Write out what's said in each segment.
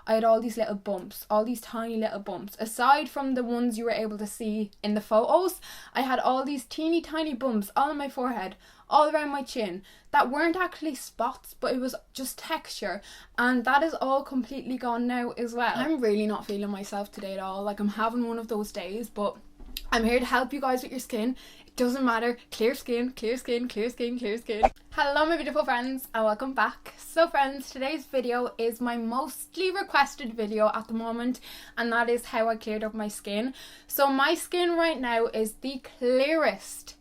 I had all these little bumps, all these tiny little bumps. Aside from the ones you were able to see in the photos, I had all these teeny tiny bumps all on my forehead, all around my chin, that weren't actually spots, but it was just texture, and that is all completely gone now as well. I'm really not feeling myself today at all. Like, I'm having one of those days, but I'm here to help you guys with your skin. It doesn't matter. Clear skin, clear skin, clear skin, clear skin. Hello my beautiful friends and welcome back. So friends, today's video is my mostly requested video at the moment, and that is how I cleared up my skin. So my skin right now is the clearest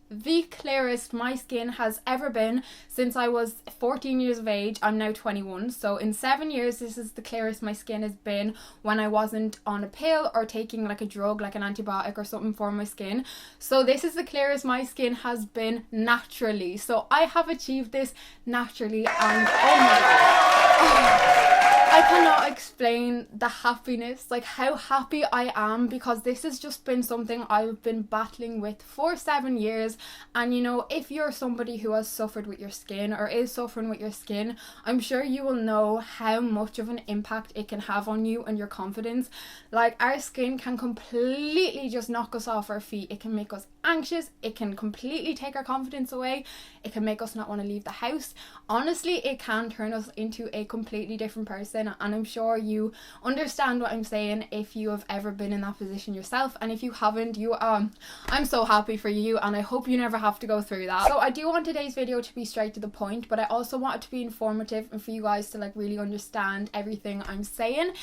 my skin has ever been since I was 14 years of age. I'm now 21, so in 7 years this is the clearest my skin has been when I wasn't on a pill or taking like a drug like an antibiotic or something for my skin. So this is the clearest my skin has been naturally. So I have achieved this naturally, and oh my god, I cannot explain the happiness, like how happy I am, because this has just been something I've been battling with for 7 years. And you know, if you're somebody who has suffered with your skin or is suffering with your skin, I'm sure you will know how much of an impact it can have on you and your confidence. Like, our skin can completely just knock us off our feet. It can make us anxious, it can completely take our confidence away, it can make us not want to leave the house. Honestly, it can turn us into a completely different person, and I'm sure you understand what I'm saying if you have ever been in that position yourself, and if you haven't, I'm so happy for you, and I hope you never have to go through that. So I do want today's video to be straight to the point, but I also want it to be informative and for you guys to like really understand everything I'm saying.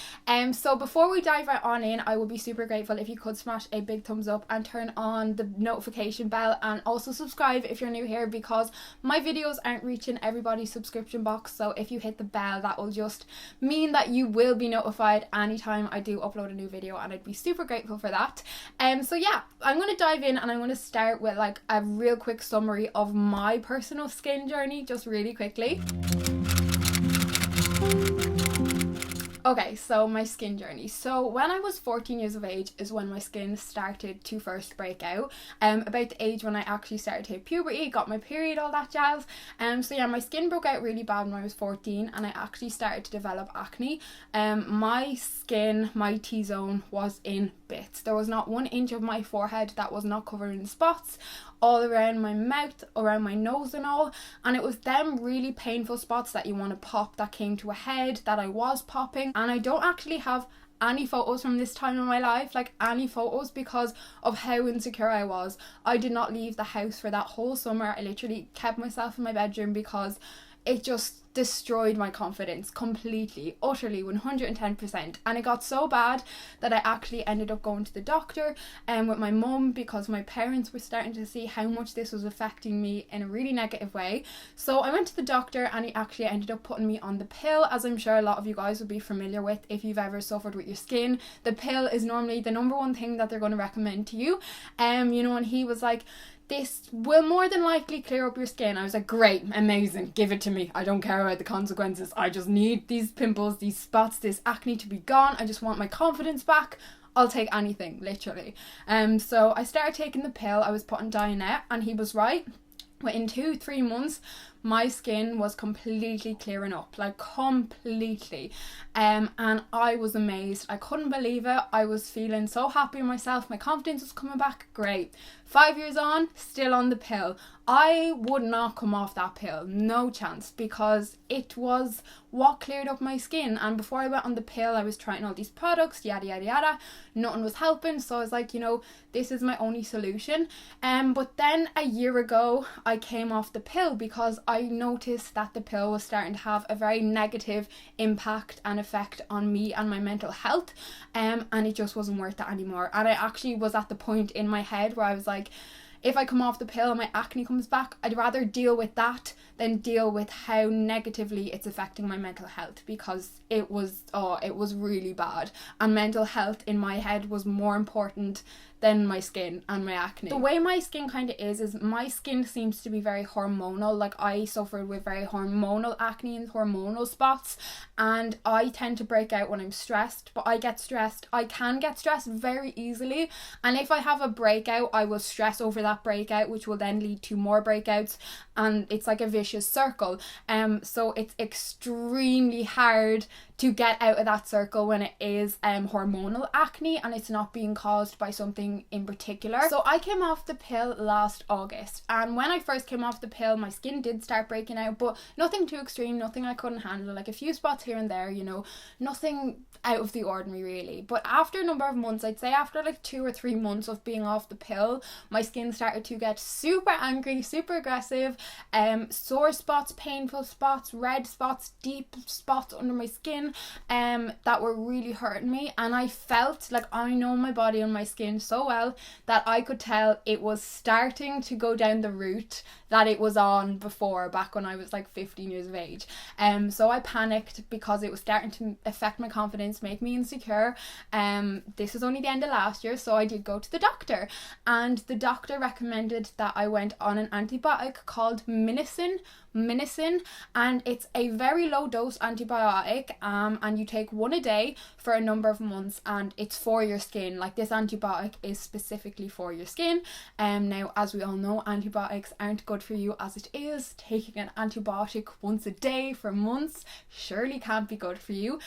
So before we dive right on in, I would be super grateful if you could smash a big thumbs up and turn on the notification bell, and also subscribe if you're new here, because my videos aren't reaching everybody's subscription box. So if you hit the bell, that will just mean that you will be notified anytime I do upload a new video, and I'd be super grateful for that. So yeah, I'm going to dive in, and I'm going to start with like a real quick summary of my personal skin journey, just really quickly. Okay, so my skin journey. So when I was 14 years of age is when my skin started to first break out. About the age when I actually started to hit puberty, got my period, all that jazz. So yeah, my skin broke out really bad when I was 14, and I actually started to develop acne. My skin, my T-zone was in bits. There was not 1 inch of my forehead that was not covered in spots, all around my mouth, around my nose and all, and it was them really painful spots that you want to pop that came to a head that I was popping. And I don't actually have any photos from this time in my life, like any photos, because of how insecure I was. I did not leave the house for that whole summer. I literally kept myself in my bedroom because it just destroyed my confidence completely, utterly, 110%. And it got so bad that I actually ended up going to the doctor with my mum, because my parents were starting to see how much this was affecting me in a really negative way. So I went to the doctor, and he actually ended up putting me on the pill, as I'm sure a lot of you guys would be familiar with if you've ever suffered with your skin. The pill is normally the number one thing that they're going to recommend to you. You know, and he was like, this will more than likely clear up your skin. I was like, great, amazing, give it to me. I don't care about the consequences. I just need these pimples, these spots, this acne to be gone. I just want my confidence back. I'll take anything, literally. So I started taking the pill. I was put on Dianet, and he was right. Within 2-3 months, my skin was completely clearing up, like completely. And I was amazed. I couldn't believe it. I was feeling so happy with myself. My confidence was coming back. Great. 5 years on, still on the pill. I would not come off that pill, no chance, because it was what cleared up my skin. And before I went on the pill, I was trying all these products, yada yada yada. Nothing was helping, so I was like, you know, this is my only solution. But then a year ago, I came off the pill because I noticed that the pill was starting to have a very negative impact and effect on me and my mental health, and it just wasn't worth it anymore. And I actually was at the point in my head where I was like, if I come off the pill and my acne comes back, I'd rather deal with that than deal with how negatively it's affecting my mental health, because it was really bad, and mental health in my head was more important than my skin and my acne. The way my skin kind of is my skin seems to be very hormonal. Like, I suffered with very hormonal acne and hormonal spots, and I tend to break out when I'm stressed. But I can get stressed very easily, and if I have a breakout, I will stress over that breakout, which will then lead to more breakouts, and it's like a vicious circle. So it's extremely hard to get out of that circle when it is hormonal acne and it's not being caused by something in particular. So I came off the pill last August, and when I first came off the pill my skin did start breaking out, but nothing too extreme, nothing I couldn't handle, like a few spots here and there, you know, nothing out of the ordinary really. But after a number of months, I'd say after like 2 or 3 months of being off the pill, my skin started to get super angry, super aggressive, sore spots, painful spots, red spots, deep spots under my skin that were really hurting me. And I felt like, I know my body and my skin so well that I could tell it was starting to go down the route that it was on before, back when I was like 15 years of age. So I panicked because it was starting to affect my confidence, make me insecure. This was only the end of last year, so I did go to the doctor, and the doctor recommended that I went on an antibiotic called Minicin, and it's a very low dose antibiotic, and you take one a day for a number of months, and it's for your skin. Like, this antibiotic is specifically for your skin. Now, as we all know, antibiotics aren't good for you as it is. Taking an antibiotic once a day for months surely can't be good for you.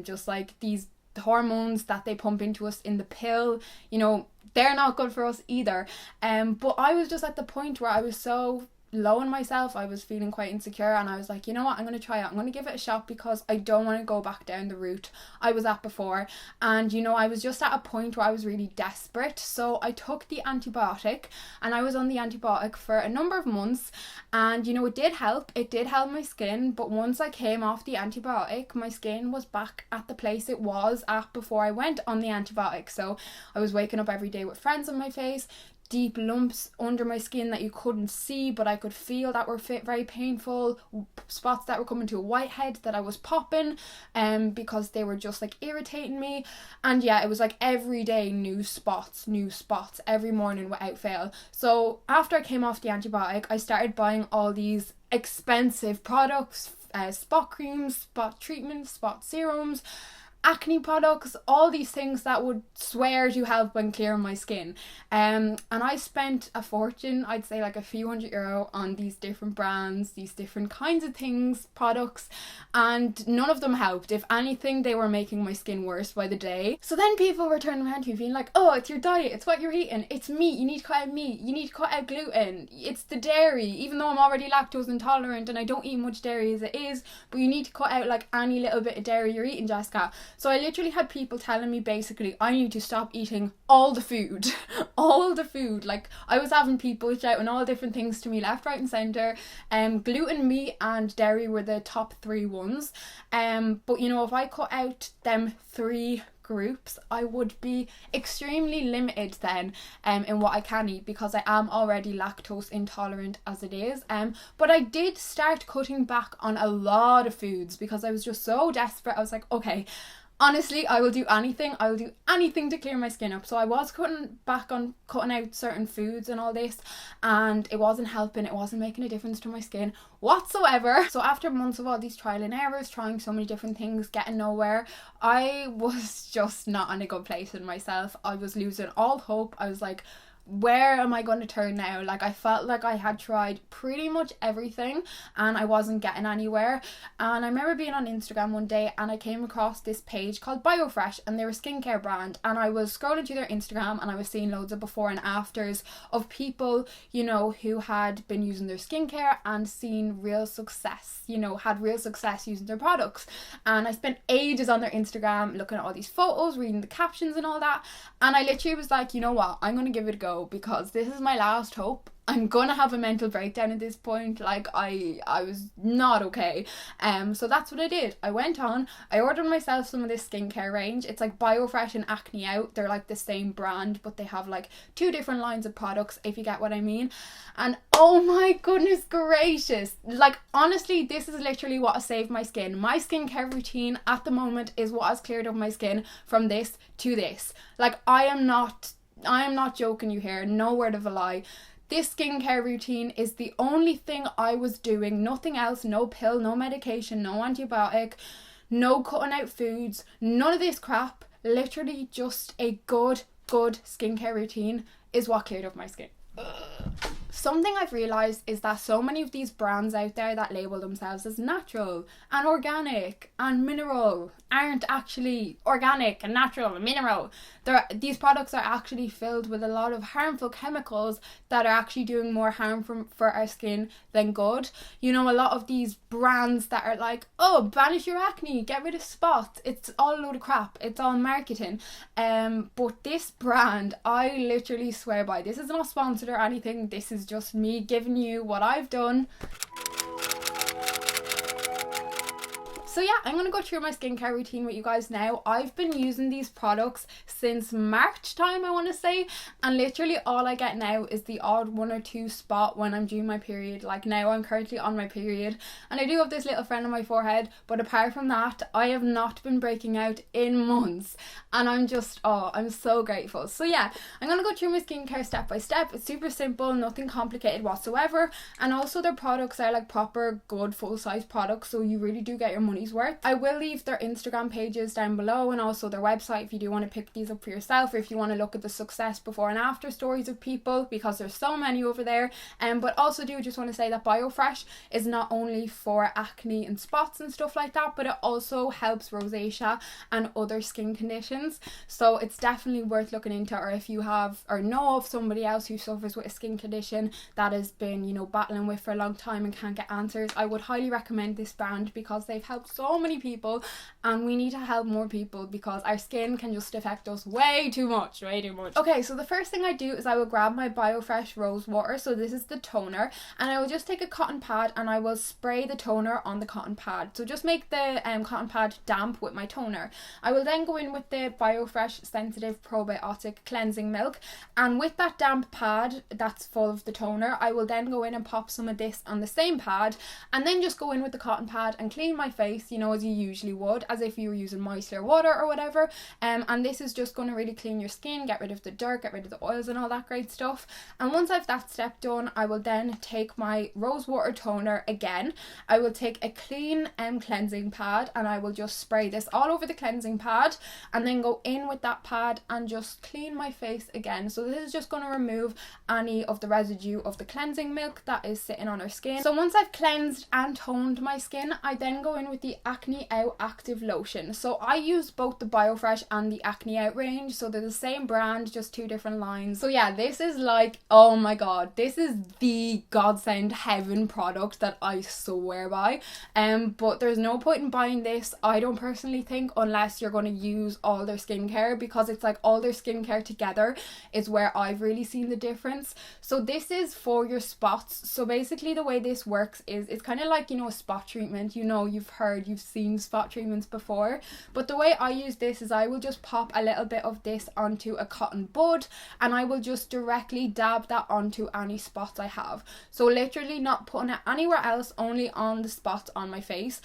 Just like these hormones that they pump into us in the pill, you know, they're not good for us either. But I was just at the point where I was so low on myself, I was feeling quite insecure, and I was like, you know what, I'm going to try it, I'm going to give it a shot, because I don't want to go back down the route I was at before. And you know, I was just at a point where I was really desperate, so I took the antibiotic, and I was on the antibiotic for a number of months, and you know, it did help my skin. But once I came off the antibiotic, my skin was back at the place it was at before I went on the antibiotic. So I was waking up every day with friends on my face, deep lumps under my skin that you couldn't see but I could feel, that were very painful, spots that were coming to a whitehead that I was popping because they were just like irritating me. And yeah, it was like every day new spots every morning without fail. So after I came off the antibiotic, I started buying all these expensive products, spot creams, spot treatments, spot serums, acne products, all these things that would swear to help and clear my skin. And I spent a fortune, I'd say like a few €100 on these different brands, these different kinds of things, products, and none of them helped. If anything, they were making my skin worse by the day. So then people were turning around to me being like, oh, it's your diet, it's what you're eating, it's meat, you need to cut out meat, you need to cut out gluten, it's the dairy, even though I'm already lactose intolerant and I don't eat much dairy as it is, but you need to cut out like any little bit of dairy you're eating, Jessica. So I literally had people telling me basically I need to stop eating all the food. Like, I was having people shouting all different things to me left, right and centre. Gluten, meat and dairy were the top 3 ones. But you know, if I cut out them 3 groups, I would be extremely limited then in what I can eat, because I am already lactose intolerant as it is. But I did start cutting back on a lot of foods because I was just so desperate. I was like, okay, honestly, I will do anything to clear my skin up. So I was cutting back on cutting out certain foods and all this, and it wasn't helping, it wasn't making a difference to my skin whatsoever. So after months of all these trial and errors, trying so many different things, getting nowhere, I was just not in a good place in myself. I was losing all hope. I was like, where am I going to turn now? Like, I felt like I had tried pretty much everything and I wasn't getting anywhere. And I remember being on Instagram one day and I came across this page called BioFresh, and they're a skincare brand, and I was scrolling through their Instagram and I was seeing loads of before and afters of people, you know, who had been using their skincare and seen real success, you know, had real success using their products. And I spent ages on their Instagram looking at all these photos, reading the captions and all that, and I literally was like, you know what, I'm going to give it a go, because this is my last hope. I'm gonna have a mental breakdown at this point. Like, I was not okay. So that's what I did. I went on, I ordered myself some of this skincare range. It's like BioFresh and Acne Out. They're like the same brand, but they have like 2 different lines of products, if you get what I mean. And oh my goodness gracious, like, honestly, this is literally what has saved my skin. My skincare routine at the moment is what has cleared up my skin from this to this. Like, I am not joking you here, no word of a lie. This skincare routine is the only thing I was doing, nothing else, no pill, no medication, no antibiotic, no cutting out foods, none of this crap. Literally just a good skincare routine is what cleared up my skin. Something I've realised is that so many of these brands out there that label themselves as natural and organic and mineral aren't actually organic and natural and mineral. These products are actually filled with a lot of harmful chemicals that are actually doing more harm for our skin than good. You know, a lot of these brands that are like, oh, banish your acne, get rid of spots, it's all a load of crap, it's all marketing. But this brand, I literally swear by, this is not sponsored or anything, this is just me giving you what I've done. So yeah, I'm going to go through my skincare routine with you guys now. I've been using these products since March time, I want to say, and literally all I get now is the odd 1 or 2 spot when I'm due my period. Like now I'm currently on my period and I do have this little friend on my forehead, but apart from that I have not been breaking out in months, and I'm just, oh, I'm so grateful. So yeah, I'm going to go through my skincare step by step. It's super simple, nothing complicated whatsoever, and also their products are like proper good full-size products, so you really do get your money's worth. I will leave their Instagram pages down below and also their website if you do want to pick these up for yourself, or if you want to look at the success before and after stories of people, because there's so many over there. But also do just want to say that BioFresh is not only for acne and spots and stuff like that, but it also helps rosacea and other skin conditions, so it's definitely worth looking into. Or if you have or know of somebody else who suffers with a skin condition that has been, you know, battling with for a long time and can't get answers, I would highly recommend this brand because they've helped so many people, and we need to help more people because our skin can just affect us way too much. Okay, so the first thing I do is I will grab my BioFresh rose water, so this is the toner, and I will just take a cotton pad and I will spray the toner on the cotton pad. So just make the cotton pad damp with my toner. I will then go in with the BioFresh Sensitive Probiotic Cleansing Milk, and with that damp pad that's full of the toner, I will then go in and pop some of this on the same pad, and then just go in with the cotton pad and clean my face, you know, as you usually would, as if you were using micellar water or whatever. And this is just going to really clean your skin, get rid of the dirt, get rid of the oils and all that great stuff. And once I've that step done, I will then take my rose water toner again. I will take a clean cleansing pad and I will just spray this all over the cleansing pad, and then go in with that pad and just clean my face again. So this is just going to remove any of the residue of the cleansing milk that is sitting on our skin. So once I've cleansed and toned my skin, I then go in with the Acne Out Active Lotion. So I use both the BioFresh and the Acne Out range, so they're the same brand, just 2 different lines. So yeah, this is like, oh my god, this is the godsend heaven product that I swear by. But there's no point in buying this, I don't personally think, unless you're going to use all their skincare, because it's like all their skincare together is where I've really seen the difference. So this is for your spots. So basically the way this works is it's kind of like, you know, a spot treatment. You know, you've seen spot treatments before, but the way I use this is I will just pop a little bit of this onto a cotton bud and I will just directly dab that onto any spots I have. So literally not putting it anywhere else, only on the spots on my face.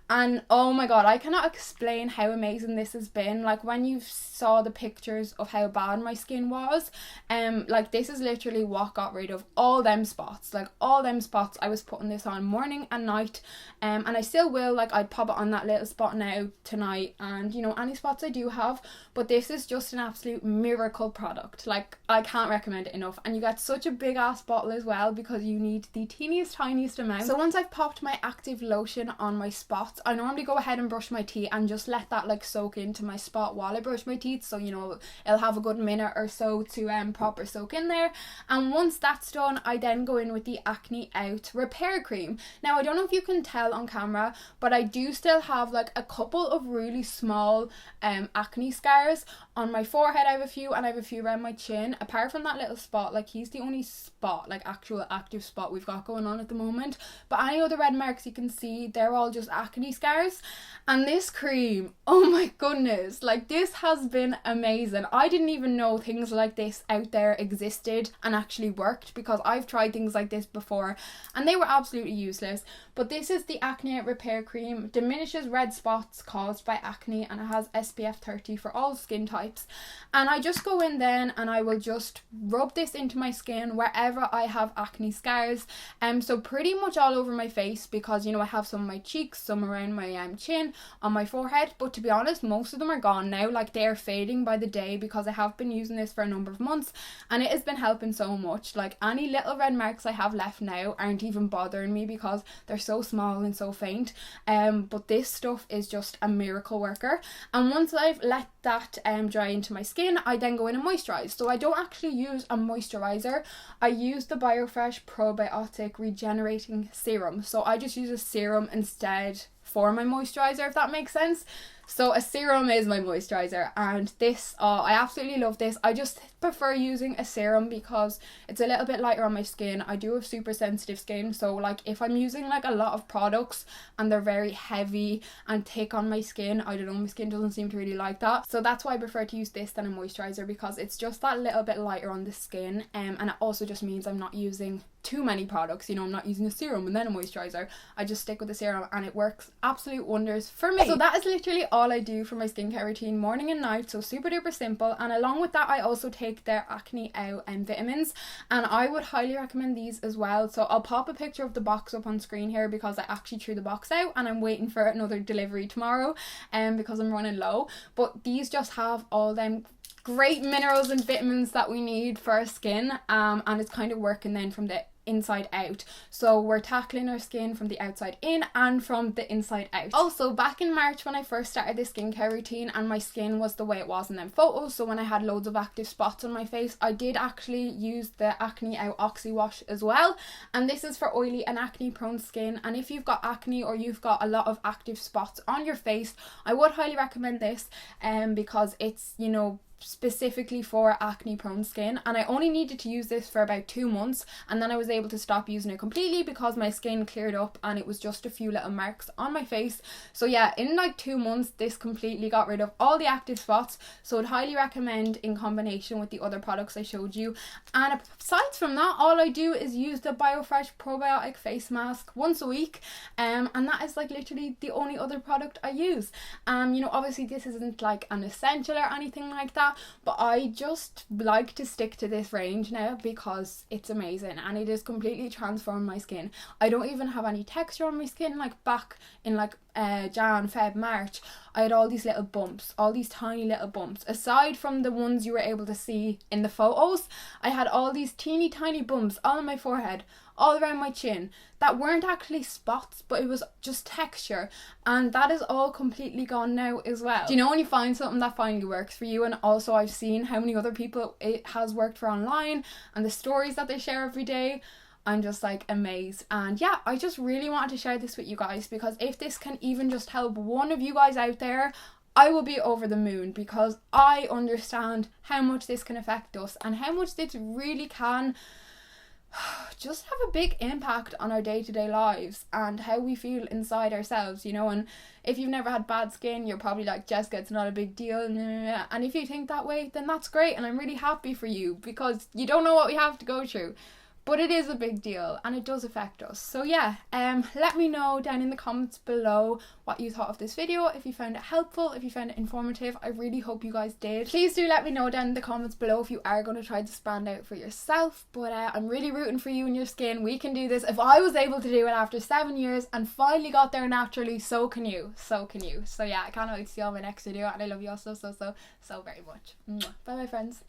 And oh my god, I cannot explain how amazing this has been. Like when you saw the pictures of how bad my skin was, like this is literally what got rid of all them spots. Like all them spots, I was putting this on morning and night, and I still will. Like I'd pop it on that little spot now tonight, and you know, any spots I do have. But this is just an absolute miracle product. Like I can't recommend it enough, and you get such a big ass bottle as well because you need the teeniest tiniest amount. So once I've popped my active lotion on my spots, I normally go ahead and brush my teeth and just let that like soak into my spot while I brush my teeth, so you know it'll have a good minute or so to proper soak in there. And once that's done, I then go in with the Acne Out Repair Cream. Now I don't know if you can tell on camera, but I do still have like a couple of really small acne scars on my forehead. I have a few, and I have a few around my chin. Apart from that little spot, like he's the only spot, like actual active spot we've got going on at the moment, but any other red marks you can see, they're all just acne scars. And this cream, oh my goodness, like this has been amazing. I didn't even know things like this out there existed and actually worked, because I've tried things like this before and they were absolutely useless. but this is the Acne Repair Cream. Diminishes red spots caused by acne, and it has SPF 30 for all skin types. And I just go in then and I will just rub this into my skin wherever I have acne scars. So pretty much all over my face, because you know I have some on my cheeks, some around my chin, on my forehead, but to be honest most of them are gone now. Like, they are fading by the day because I have been using this for a number of months and it has been helping so much. Like, any little red marks I have left now aren't even bothering me because they're so small and so faint. But this stuff is just a miracle worker. And once I've let that dry into my skin, I then go in and moisturize. So I don't actually use a moisturizer, I use the Biofresh Probiotic Regenerating Serum. So I just use a serum instead for my moisturizer, if that makes sense. So a serum is my moisturizer, and this, I absolutely love this. I just prefer using a serum because it's a little bit lighter on my skin. I do have super sensitive skin, so like if I'm using like a lot of products and they're very heavy and thick on my skin, I don't know, my skin doesn't seem to really like that. So that's why I prefer to use this than a moisturizer, because it's just that little bit lighter on the skin, and it also just means I'm not using too many products. You know, I'm not using a serum and then a moisturizer. I just stick with the serum and it works absolute wonders for me. So that is literally all I do for my skincare routine, morning and night. So super duper simple. And along with that, I also take their Acne Out vitamins, and I would highly recommend these as well. So I'll pop a picture of the box up on screen here because I actually threw the box out and I'm waiting for another delivery tomorrow because I'm running low. But these just have all them great minerals and vitamins that we need for our skin, and it's kind of working then from the inside out. So we're tackling our skin from the outside in and from the inside out. Also, back in March when I first started this skincare routine and my skin was the way it was in them photos, so when I had loads of active spots on my face, I did actually use the Acne Out Oxy Wash as well, and this is for oily and acne prone skin. And if you've got acne or you've got a lot of active spots on your face, I would highly recommend this because it's, you know, specifically for acne prone skin. And I only needed to use this for about 2 months, and then I was able to stop using it completely because my skin cleared up and it was just a few little marks on my face. So yeah, in like 2 months this completely got rid of all the active spots, so I'd highly recommend in combination with the other products I showed you. And aside from that, all I do is use the Biofresh Probiotic Face Mask once a week, and that is like literally the only other product I use. You know, obviously this isn't like an essential or anything like that, but I just like to stick to this range now because it's amazing and it has completely transformed my skin. I don't even have any texture on my skin. Like back in like Jan, Feb, March, I had all these little bumps, all these tiny little bumps. Aside from the ones you were able to see in the photos, I had all these teeny tiny bumps all on my forehead, all around my chin, that weren't actually spots, but it was just texture, and that is all completely gone now as well. Do you know when you find something that finally works for you? And also I've seen how many other people it has worked for online and the stories that they share every day. I'm just like amazed. And yeah, I just really wanted to share this with you guys because if this can even just help one of you guys out there, I will be over the moon, because I understand how much this can affect us and how much this really can just have a big impact on our day-to-day lives and how we feel inside ourselves, you know. And if you've never had bad skin, you're probably like, Jessica, it's not a big deal. And if you think that way, then that's great, and I'm really happy for you because you don't know what we have to go through. But it is a big deal and it does affect us. So yeah, let me know down in the comments below what you thought of this video, if you found it helpful, if you found it informative. I really hope you guys did. Please do let me know down in the comments below if you are going to try this brand out for yourself. But I'm really rooting for you and your skin. We can do this. If I was able to do it after 7 years and finally got there naturally, so can you. So can you. So yeah, I can't wait to see all my next video, and I love you all so very much. Bye bye friends.